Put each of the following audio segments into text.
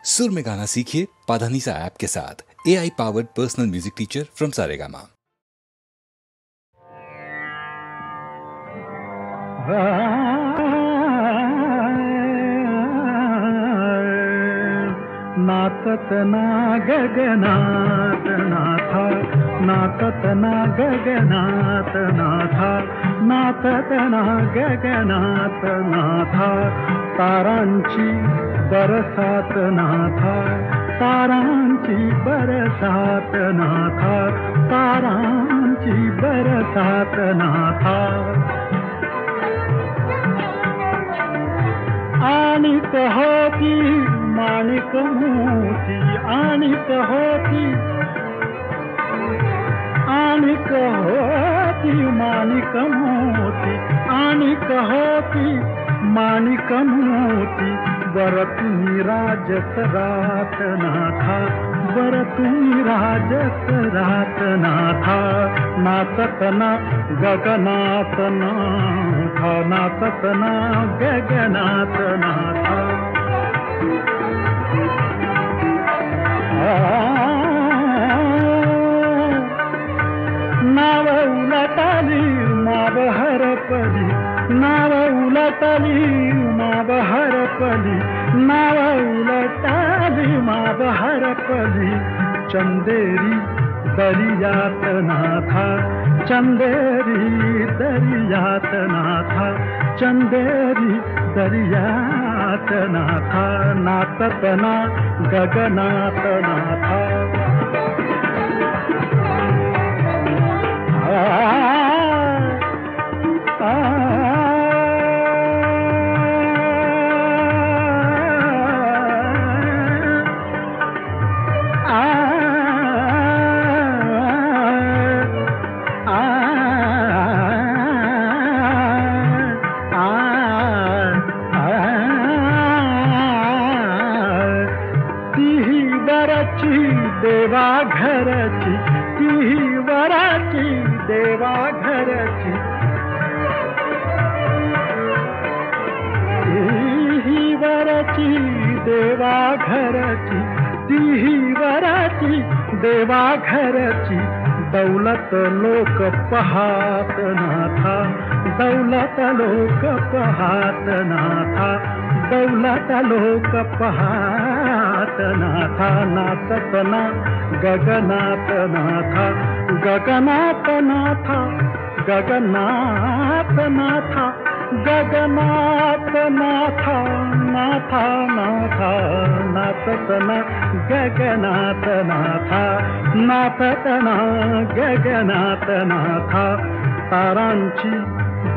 सुर में गाना सीखिए पाधानीसा ऐप के साथ। AI powered personal music teacher from Saregama. नाचत ना गगनात नाथा, नाचत ना गगनात नाथा, नाचत ना गगनात नाथा, तारांची बरसात नाथा, तारांची बरसात नाथा, तारांची बरसात नाथा। आणीत होती माणिक मोती, आणीत होती, आणिक होती माणिक मोती, आणिक होती माणिक मोती। वर तुम्ही राजस रात नाथा, वर तुम्ही राजस रात नाथा, नाचत ना गगनात नाथा, नाचत ना गगनात नाथा। नाव उलटली माव हरपली, नाव उलटली माव हरपली, नाव उलटली माव हरपली। चंदेरी दरियात नाथा, चंदेरी दरियात नाथा, चंदेरी दरियात नाथा, नाचत ना गगनात नाथा। देवा घरची, ती वराची देवा घरची, ती वराची देवा घरची, ती वराची देवा घरची। दौलत लोक पहात नाथा, दौलत लोक पहात नाथा, दौलत लोक पहात नाथा, नाचत ना गगनात नाथा, गगनात नाथा, गगनात नाथा, गगनात नाथा, नाथा नाथा, नाचत ना गगनात नाथा, नाचत ना गगनात नाथा, तारांची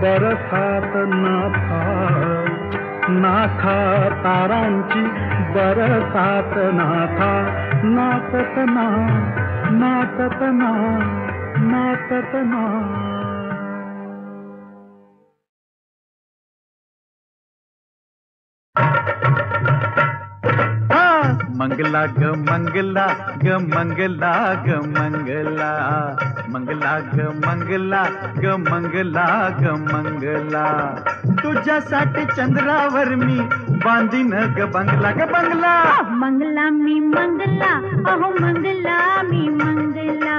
बरसात नाथा, नाथा तारांची बरसात नाथा, नाचत ना, नाचत ना, नाचत ना। मंगला ग मंगला ग मंगला ग मंगला, मंगला ग मंगला ग मंगला ग मंगला। तुझ्यासाठी चंद्रावर मी बांधीन ग बंगला ग बंगला। मंगला मी मंगला, अहो मंगला मी मंगला,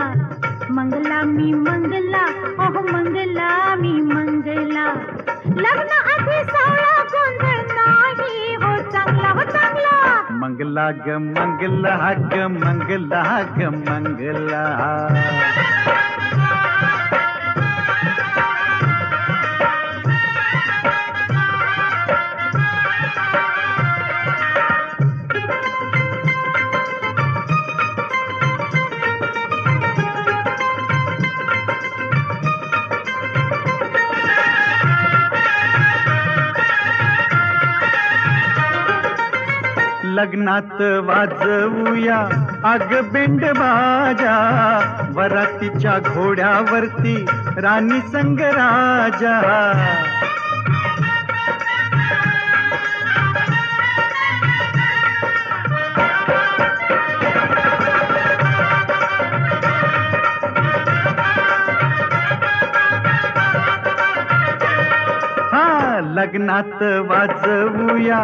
मंगला मी मंगला, अहो मंगला मी मंगला। लग्न आधी सावळा गोंधळ नाही हो चांगला, हो चांगला। मंगला ग मंगला ग मंगला ग मंगला। लग्नात वाजवूया आग बेंड बाजा, वरातीच्या घोड्यावरती राणी संग राजा। लग्नात वाजवूया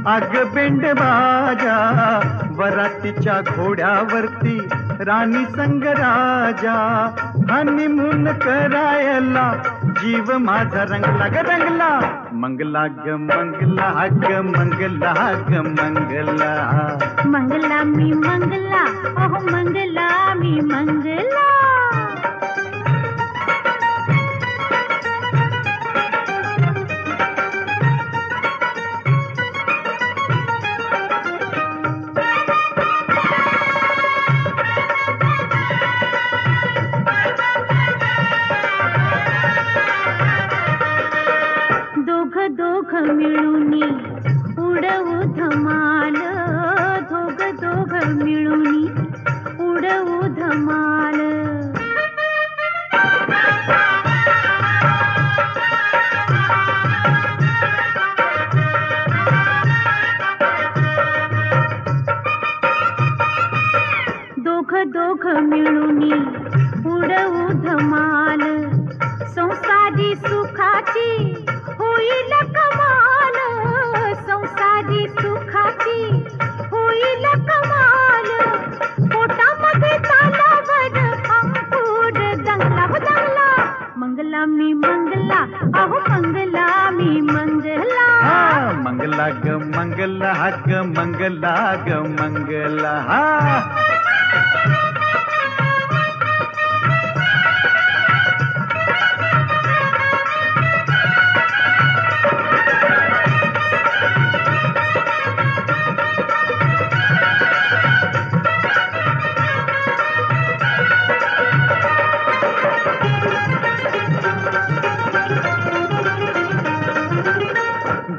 आग बेंड बाजा, वरातीच्या घोड्यावरती राणी संग राजा हनीमून करायला जीव माझा रंगला ग रंगला मंगला ग मंगला ग मंगला ग मंगला मंगला मी मंगला ओह मंगला मी मंगला दोघ मिळूनी उडवू धमाल दोघ मिळूनी उडवू धमाल दोघ मिळूनी उडवू धमाल संसारी सुखाची होईल कमाल संसारी सुखाची होईल कमाल पोटामध्ये तालावर अंकुर दंगला हो दंगला मंगला मी मंगला अहो मंगला मी मंगला मंगला ग मंगला ग मंगला ग मंगला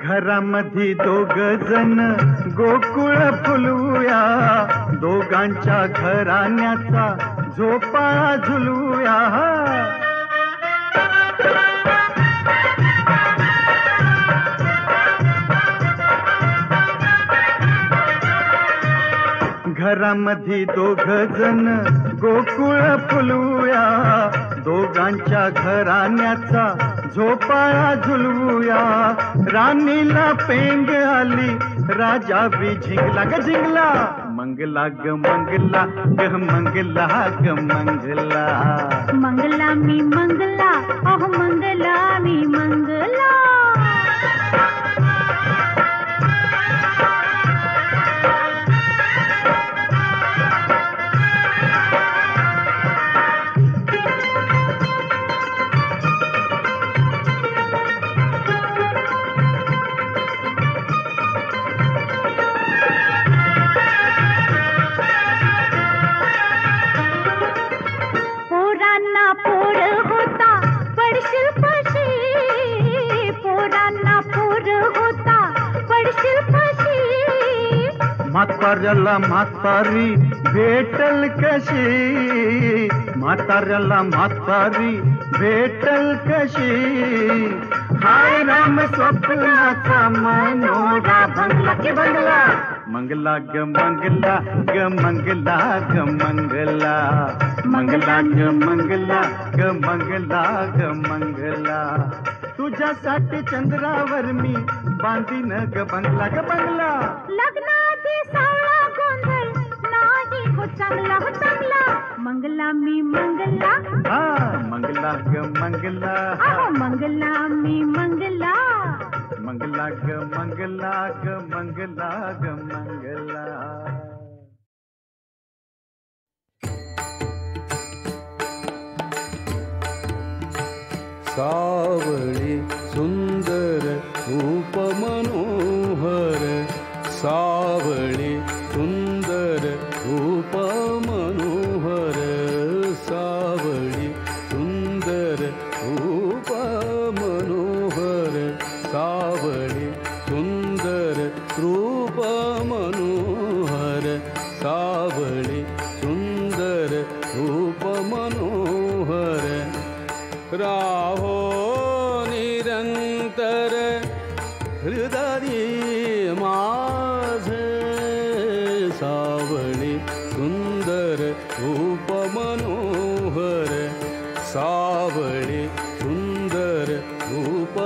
घरामध्ये दोघ जण गोकुळ फुलवूया दोघांच्या घराण्याचा झोपाळा झुलवूया घरामध्ये दोघ जण गोकुळ फुलवूया दोघांच्या घराण्याचा झोपाळा झुलवूया राणीला पेंग आली राजा बी झिंगला ग झिंगला मंगला ग मंगला ग मंगला ग मंगला मंगला मी मंगला ओह मंगला मी मंगला म्हाताऱ्याला म्हातारी भेटल कशी म्हाताऱ्याला म्हातारी भेटल कशी हाय राम स्वप्नाचा मनोरा बंगला की बंगला मंगला ग मंगला ग मंगला ग मंगला मंगला ग मंगला ग मंगला ग मंगला तुझ्यासाठी चंद्रावर मी बांधीन ग बंगला लग्नाची सावळा गोंधळ नाही हो चांगला मंगला मी मंगला मंगला ग मंगला मंगला मी मंगला मंगला ग मंगला ग मंगला ग मंगला सावळी सुंदर रूप मनोहर सावळी सुंदर रूप मनोहर सावळी सुंदर रूप मनोहर सावळी सुंदर रूप मनोहर सावळी सुंदर रूप मनोहर राहो निरंतर हृदय माझे सावळी सुंदर रूप मनोहर सावळी सुंदर रूप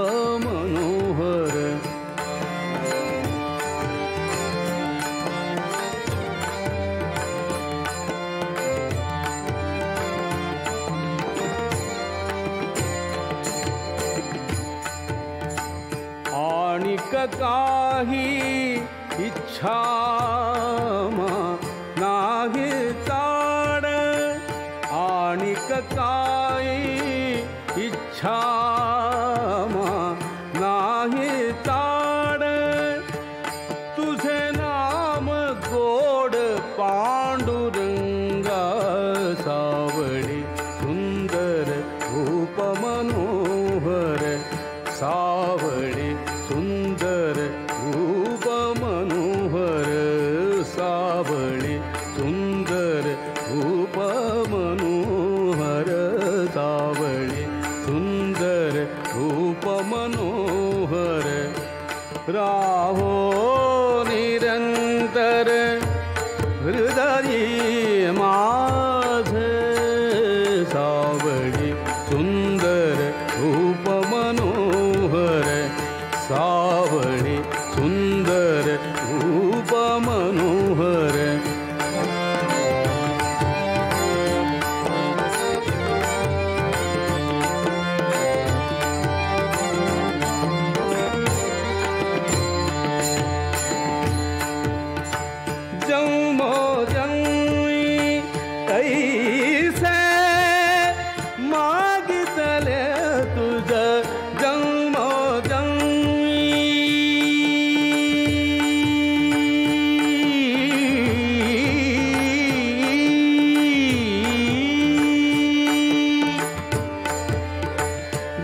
मनोहर काही इच्छा नाही ताड आणिक काही इच्छा नाही ताड तुझे नाम गोड पांडुरंगा सावळी सुंदर रूप मनोहर सावळी सुंदर रूप मनोहर सावळी सुंदर रूप मनोहर सावळी सुंदर रूप मनोहर राहो निरंतर हृदयी माझे सावळी सुंदर रूप मनोहर सावळी सुंदर रूप मनोहर जन्मो जन्मी ऐसे मागितले तुझ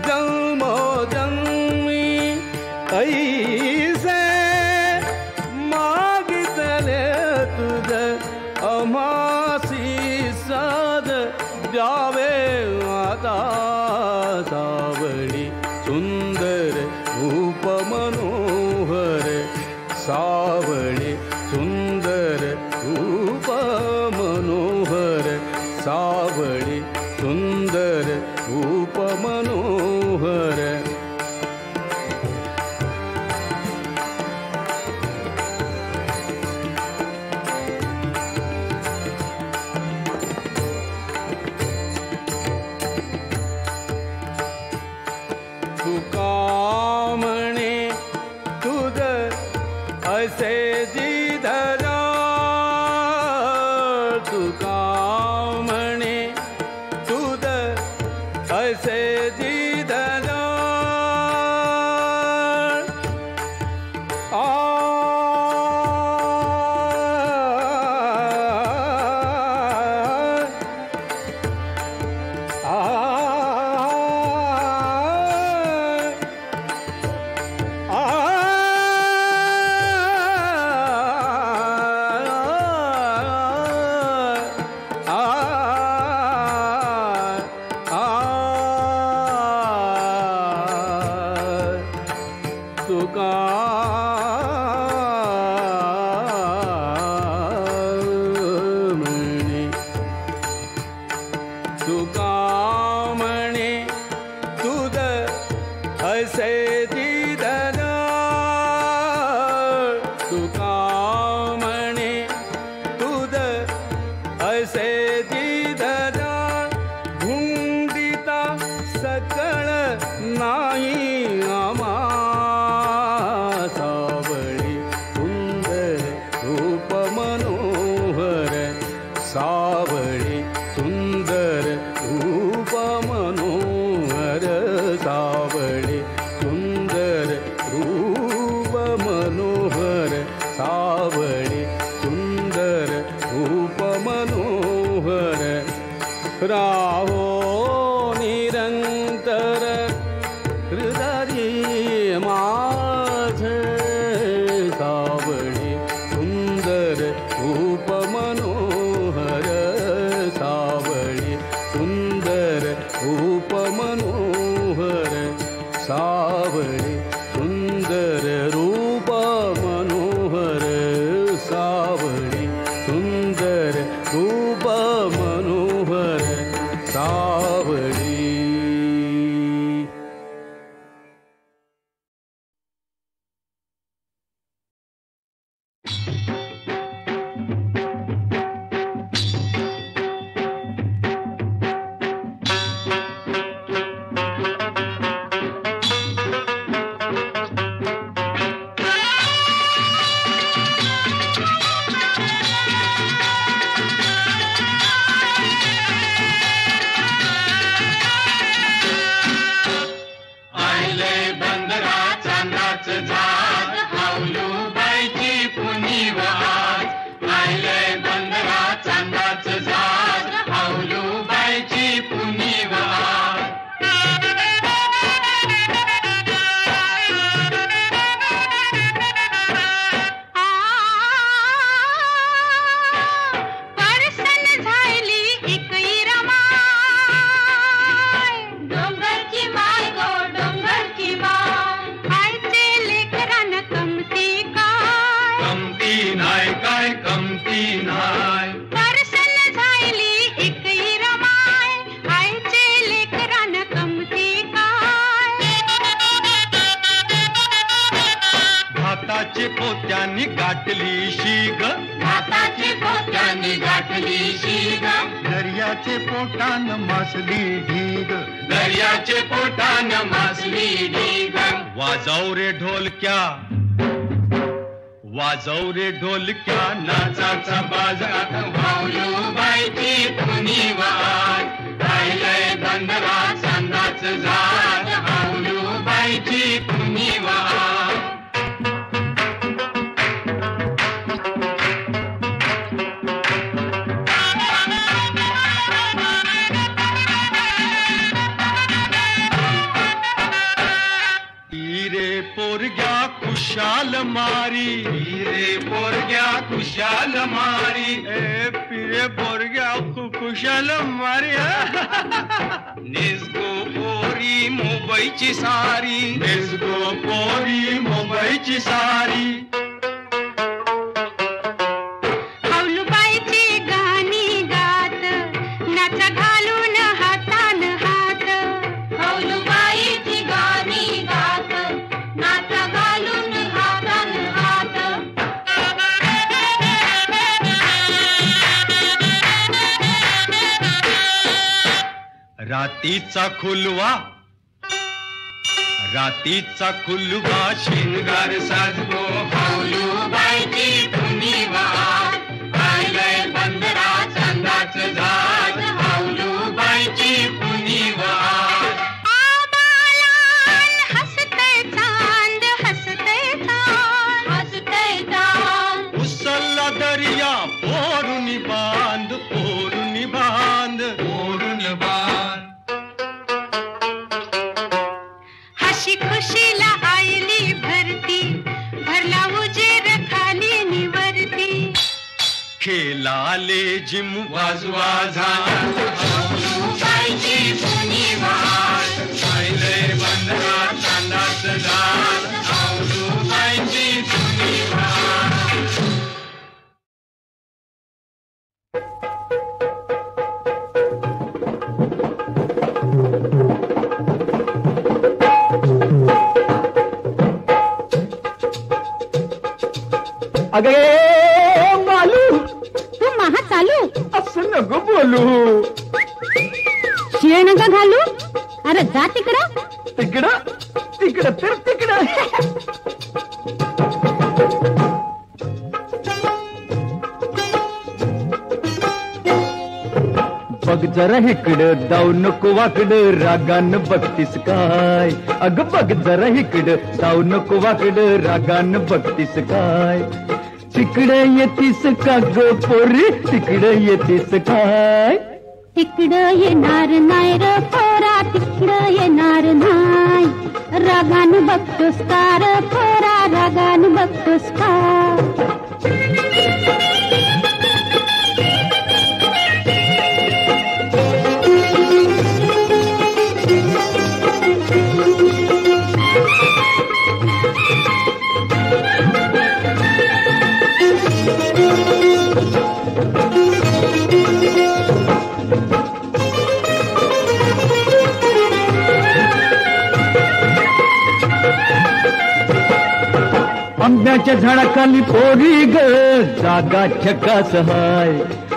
जन्मो जन्मी ऐसे मागितले तुझ अमासी साध द्यावे आता सावळी सुंदर रूप मनोहर सावळी सुंदर रूप मनोहर सावळी सुंदर रूप मनोहर तुका म्हणे तुझ असे जिधरा तुका म्हणे तुझ असे जिधरा तुका म्हणे तुका म्हणे तुझ असे जिधरा तुका म्हणे तुझ असे जिधरा भुंडिता सकळ नाही आमा सावळी सुंदर रूप मनोहर सावळी सुंदर रूप मनोहर सावळी सुंदर रूप मनोहर सावळी सुंदर रूप मनोहर राहो निरंतर हृदयी माझे सावळी सुंदर रूप मनोहर सावळी सुंदर रूप मनोहर सावळी सुंदर रूप मनोहर सावळी सुंदर रूप मनोहर झाली नाय. परसल झायली एकही रमाय, आईचे लेकरान कमती काय. भाताचे पोत्यानी गाठली शीग, भाताचे पोत्यानी गाठली शीग. दर्याचे पोटान मासली ढीग, दर्याचे पोटान मासली ढीग. वाजव रे ढोलक्या, वाजव रे ढोलक्या, नाचाचा बाजात भाऊलूबाईची कुणी वाट, राहिलंय बंदरा चांदाच झाड. भाऊलूबाईची कुणी वाट. रे पोरग्या खुशाल मारी, रे पोरग्या खुशाल मारी, ए पिरे पोरग्या खुशाल मारी. निसगो पोरी मुंबईची सारी, निसगो पोरी मुंबईची सारी. भाऊलूबाईची गाणी गात, नाचा घालून हातान हात. भाऊलूबाईची गाणी गात, नाचा घालून हातान हात. रातीचा खुलवा, रातीचा खुलवा, शिंगार साजगो भाऊलूबाईची कुणी वाट, राहिलंय बंदरा चांदाच झाड. भाऊलूबाईची कुणी वाट. आबालान हसतय चांद, हसतय चांद, हसतय चांद. उसल्ला दर्या पोरुनी बांध, पोरुनी बांध, पोरुन बांध. हशी खुशीला आयली भरती, भरला उजेर खाली निवरती. खेळाले जिम वाजवा झाला, भाऊलूबाईची कुणी वाट, राहिलंय बंदरा चांदाच झाड. भाऊलूबाईची कुणी वाट. अगे मालू, तू महा चालू असं नको बोलू. शिळ नका घालू. अरे जा तिकडं. तिकडं तिकडं तर तिकडं. बघ जरा इकडं, जाऊ नको वाकडं, रागान बघतीस काय. अगं बघ जरा इकडं, जाऊ नको वाकडं, रागान बघतीस काय. तिकडे येतीस का ग पोरी, तिकडे येतीस काय. तिकडं येणार नाही र पोरा, तिकडं येणार नाही. रागान बघतोस का र पोरा, रागान बघतोस का. आंब्याच्या झाडाखाली पोरी ग, जागा ठकास हाय.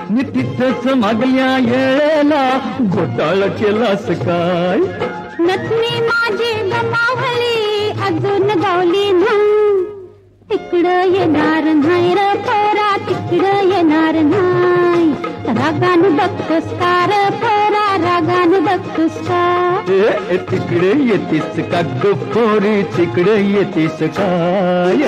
मी तिथंच मागल्या येळेला घोटाळ केलास काय. नथनी माझी गमावली, अजून गावली नाही. तिकडं येणार नाही र पोरा, तिकडं येणार नाही. रागान बघतोस का र पोरा, रागान बघतोस का. ए तिकडे येतीस का ग पोरी, तिकडे येतीस काय.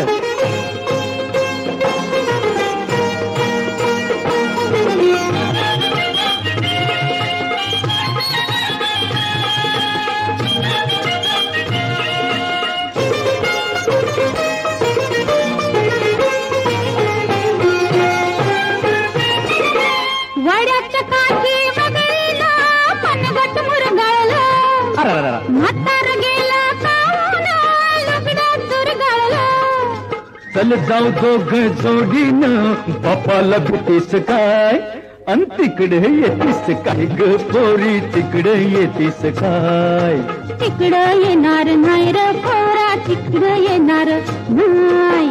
वड्याच्या काठी वगैरेला मनगट मुरगळला. म्हातार गेला पाहुणा, लुगडा चुरगळला. चल जाऊ दोघ जोडीनं बापाला भीतीस काय अन तिकडे येतीस काय ग पोरी तिकडे येतीस काय तिकडं येणार नाही र पोरा तिकडं येणार नाही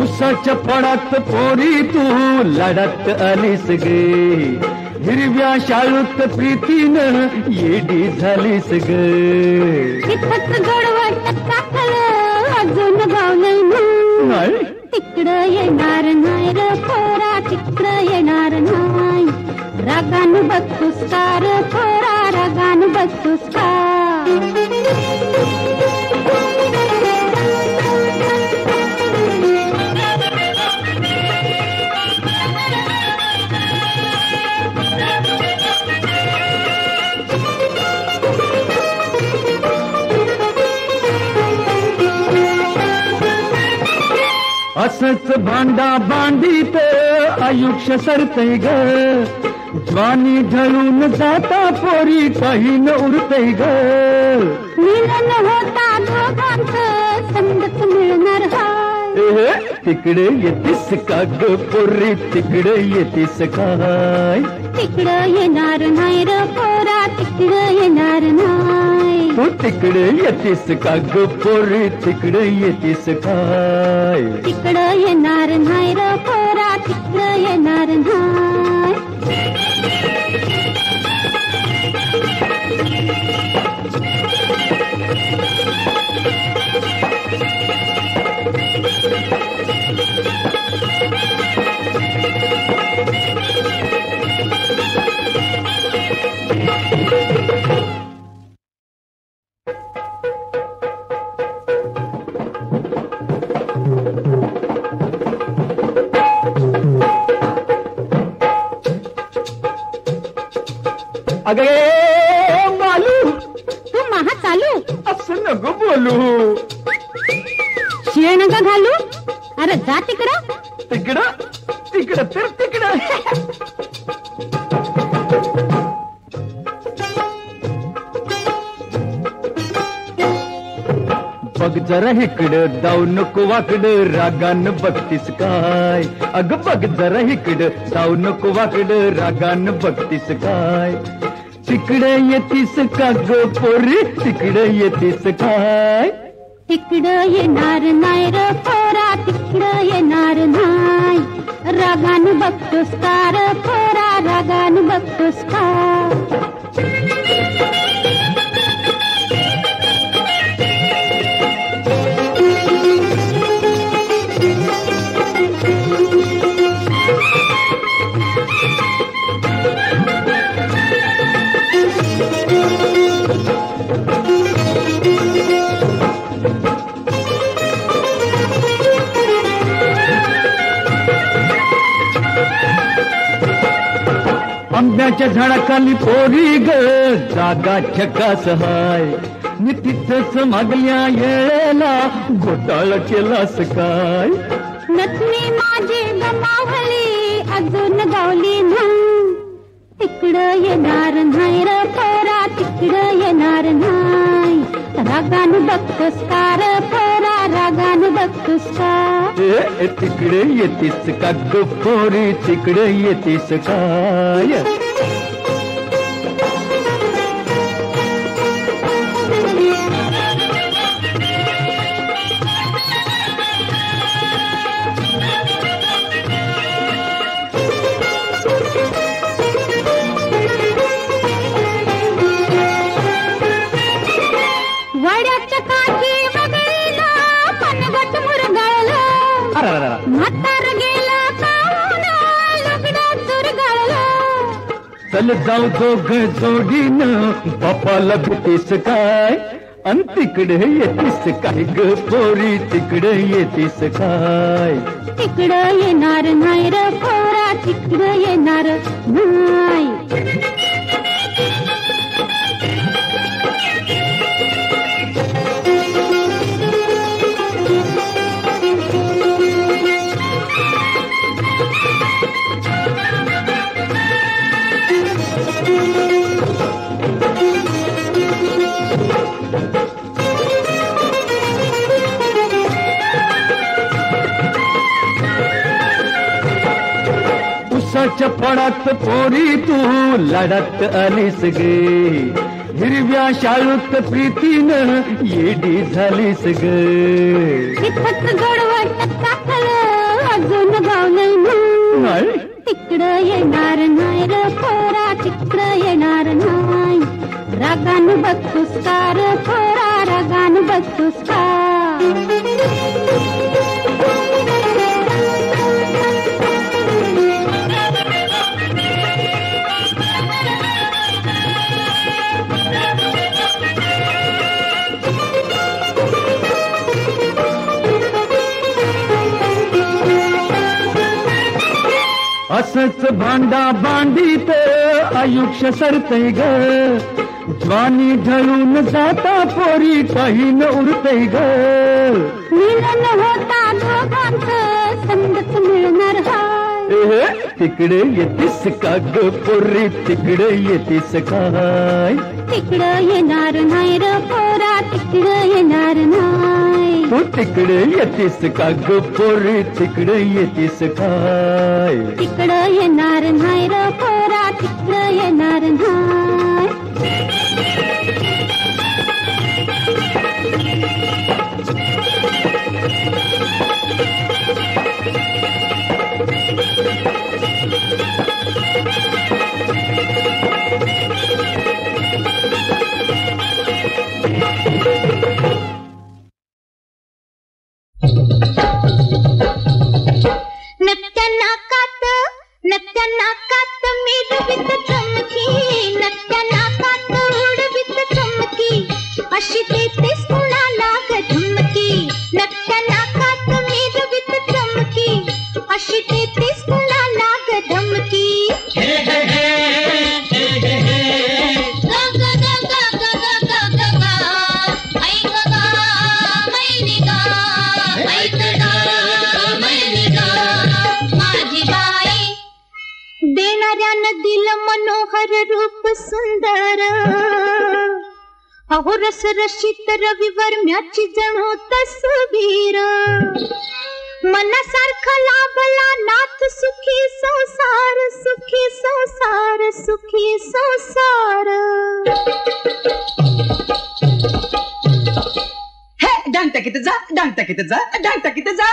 उसाच्या पडात पोरी तू लढत आलीस गे हिरव्या शाळूत प्रीतीनं येडी झालीस ग इथंच गोडवट टाकलं अजून गावलंय नाही तिकडं येणार नाही र पोरा तिकडं येणार नाही रागान बघतोस का र पोरा रागान बघतोस का असंच भांडा भांडीत आयुष्य सरतय ग ज्वानी ढळून जाता पोरी काही न उरतय ग मिलन होता दोघांचं समजत मिळणार हाय तिकडे येतीस का ग पोरी तिकडे येतीस काय तिकडं येणार नाही र पोरा तिकडं येणार नाही तू तिकडे येतीस का ग पोरी तिकडे येतीस काय तिकडं येणार नाही र पोरा तिकडं येणार नाही अगे मालू तू महा चालू असं नको बोलू शिळ नका घालू अरे जा तिकडं तिकडं तिकडं तर तिकडं बघ जरा इकडं जाऊ नको वाकडं रागान बघतीस काय अग बघ जरा इकडं जाऊ नको वाकडं रागान बघतीस काय तिकडे येतीस का ग पोरी तिकडे येतीस काय तिकडं येणार नाही र पोरा तिकडं येणार नाही रागान बघतोस का र पोरा रागान बघतोस का आंब्याच्या झाडाखाली पोरी ग जागा छकास हाय मी तिथंच मागल्या येळेला घोटाळा केलास काय नथनी माझी गमावली अजून गावली नाही तिकडं येणार नाही र पोरा तिकडं येणार नाही रागान बघतोस का र पोरा रागान बघतोस का तिकडे येतीस का ग पोरी तिकडे येतीस काय वड्याच्या काठी वगळीला मनगट मुरगाळलं म्हातार गेला काहून लुगडं चुरगाळलं चल जाऊ दोघ जोडीनं बापाला भीतीस काय अन तिकडे येतीस काय ग पोरी, तिकडे येतीस काय? तिकडं येणार नाही र पोरा, तिकडं येणार नाही. उसाच्या पडात पोरी तू लढत आलीस गे, हिरव्या शाळूत प्रीतीनं येडी झालीस ग. तिथंच गोडवट टाकलं अजून गावलं नाही. तिकडं येणार नाही र पोरा, तिकडं येणार नाही. रागान बघतोस का र पोरा, रागान बघतोस का? असंच भांडा भांडीत आयुष्य सरतय ग, ज्वानी ढळून जाता पोरी काही न उरतय ग. मिलन होता दोघांचं संगत मिळणार हाय. तिकडे येतीस का ग पोरी, तिकडे येतीस काय? तिकडं येणार नाही र पोरा, तिकडं येणार नाही. तू तिकडे येतीस का ग पोरी, तिकडे येतीस काय? तिकडं येणार नाही र पोरा, तिकडं येणार नाही. नत्या नाकात मिरवीत चमकी, नत्या नाकात उडवीत चमकी, अशी देतेस कुणाला ग धमकी. नत्या नाकात मिरवीत चमकी, अशी देतेस कुणाला ग धमकी. देणाऱ्यानं दिलं मनोहर रूप सुंदर, अहो रस रशीत रविवर्म्याची जणू तसबीर. मनासारखा लाभला नाथ सुखी संसार, सुखी संसार, सुखी संसार. हे डांग टाकीत जा, डांग टाकीत जा, डांग टाकीत जा.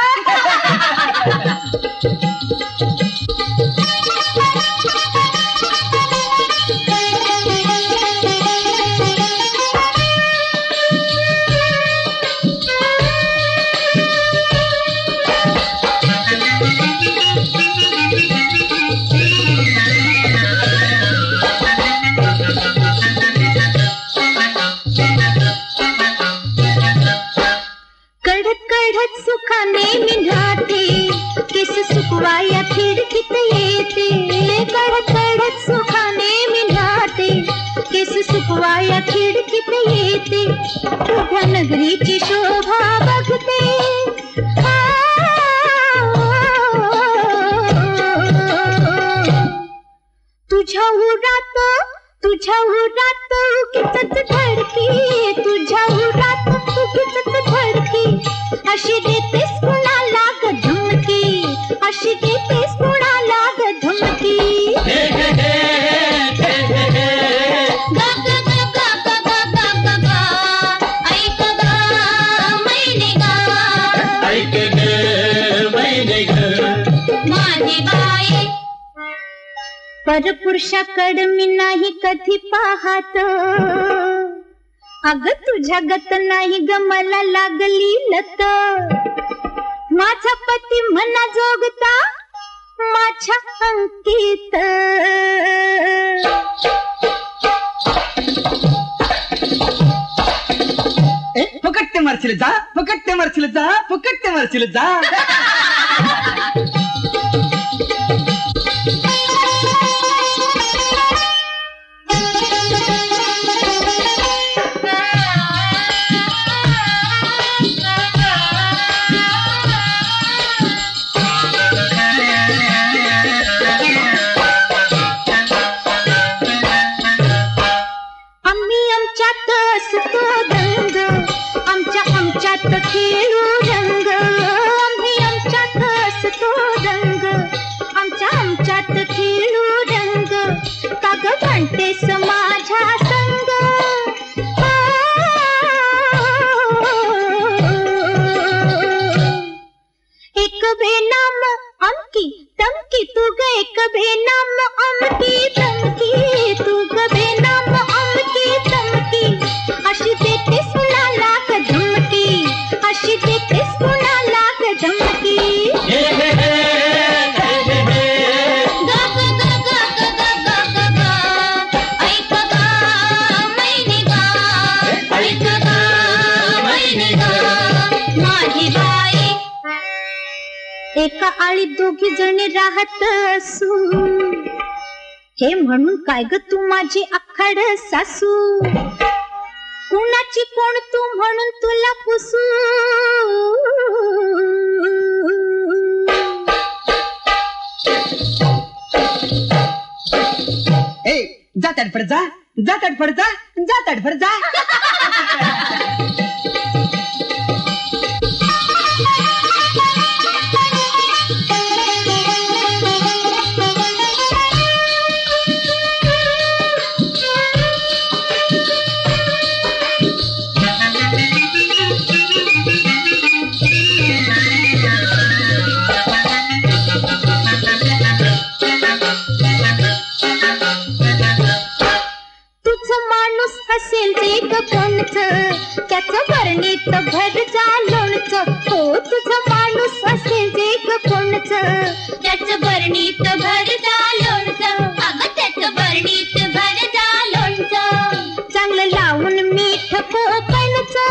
सुखाने मिळाते केस सुकवाया खिडकीत येते. कळत कळत सुखाने मिळाते केस सुकवाया खिडकीत येते. तुझ्या नगरीची शोभा बघते, तुझ्या उरात उगीचच धडकी, तुझ्या उरात उगीचच धडकी. अशी देतेस कुणाला ग धमकी, अशी देतेस कुणाला ग धमकी. ऐक ग मैने गा, ऐक ग मैने ग माझी बाई. परपुरुषाकडे मी नाही कधी पाहत, अग तुझ्या गत नाही ग मला लागली लत. माझा पती मना जोगता माझ्या अंकित. मरशील जा फुकट ते मरशील जा फुकट ते मरशील जा खेळू रंग आम्ही आमच्यात असतो रंग आमच्यात खेळू रंग का ग म्हणतेस माझ्या संग एक बेनाम अमकी तमकी तू ग एक बेनाम अमकी तमकी तू ग बेनाम अमकी तमकी अशी देतेस कुणाला ग धमकी अशी देतेस कुणाला ग धमकी माझी बाई एका आळीत दोघी जणी राहत असू हे म्हणून काय ग तू माझी आखाड सासू कुणाची कोण तू म्हणून तुला पुसू ए जा तडफड जा जा तडफड जा जा तडफड जा त्याचं भरणीत भर जा लोणचं हो तुझं माणूस असेल जे ग कोणचं त्याचं भरणीत भर जा लोणचं अगं त्याचं भरणीत भर जा लोणचं चांगलं लावून मीठ कोकणचं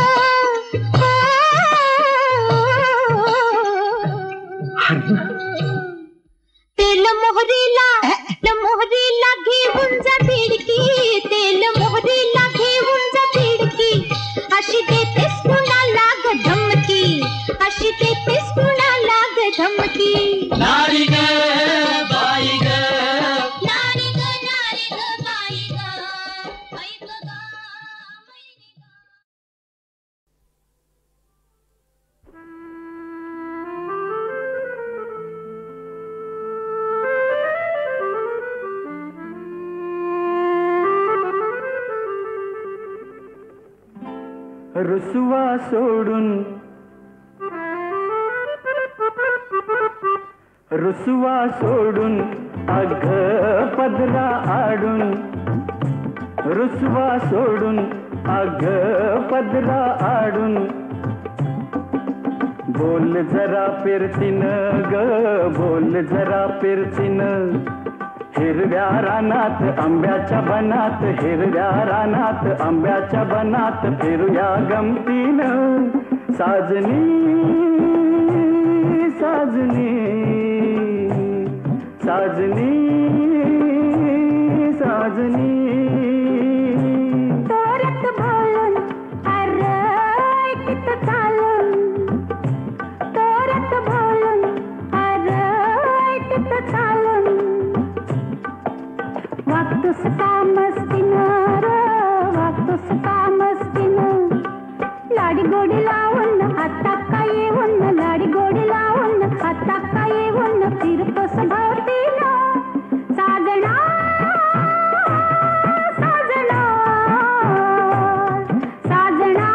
तेल मोहरीला घेऊन जा बिडकी तेल मोहरीला घेऊन जा बिडकी अशी देतेस कुणाला ग धमकी अशी देतेस कुणाला ग धमकी नारी ग बाई ग नारी ग बाई ग ऐक ग रुसवा सोडून अग पदरा आडून रुसवा सोडून अग पदरा आडून बोल जरा फिरतीन ग बोल जरा फिरतीन हिरव्या रानात आंब्याच्या बनात हिरव्या रानात आंब्याच्या बनात फिरूया गमतीनं साजनी साजनी साजनी साजनी तोरत बोलून अरे कित चालून तोरत बोलून अरे कित चालून वागतोस का मस्तीनं वागतोस का मस्तीनं लाडी गोडी लावून आता काय येऊन लाडी गोडी लावून आता काय येऊन फिरतोस भोवतीनं साजना साजना साजना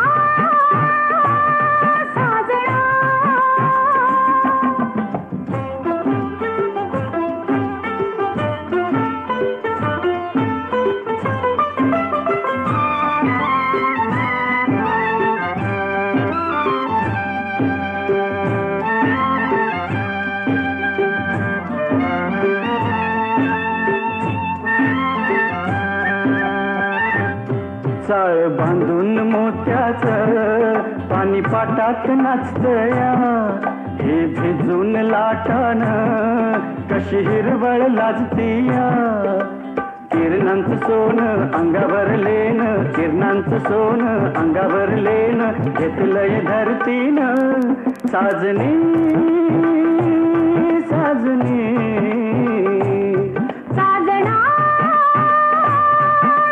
साजना चाळ बांधून मोत्याचं पाणी पाटात नाचतया हे भिजून लाटान कशी हिरवळ लाजतीया किरणांचं सोन अंगावर लेन किरणांचं सोन अंगावर लेन घेतलंय धरतीन साजनी साजनी साजना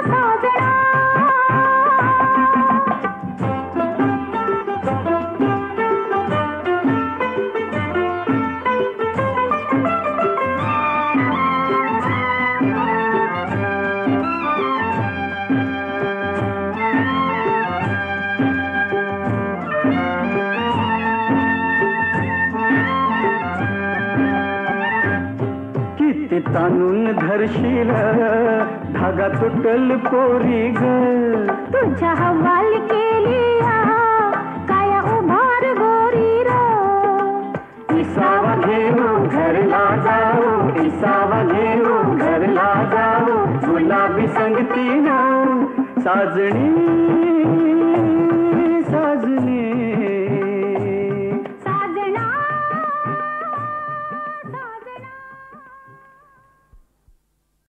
साजना ताणून धरशील धागा तुटल पोरी ग तुझ्या हवाल केली काया उभार गोरी रो इसावा घेऊ घरला जाऊ इसावा घेऊ घरला जाऊ गुलाबी संगतीन साजणी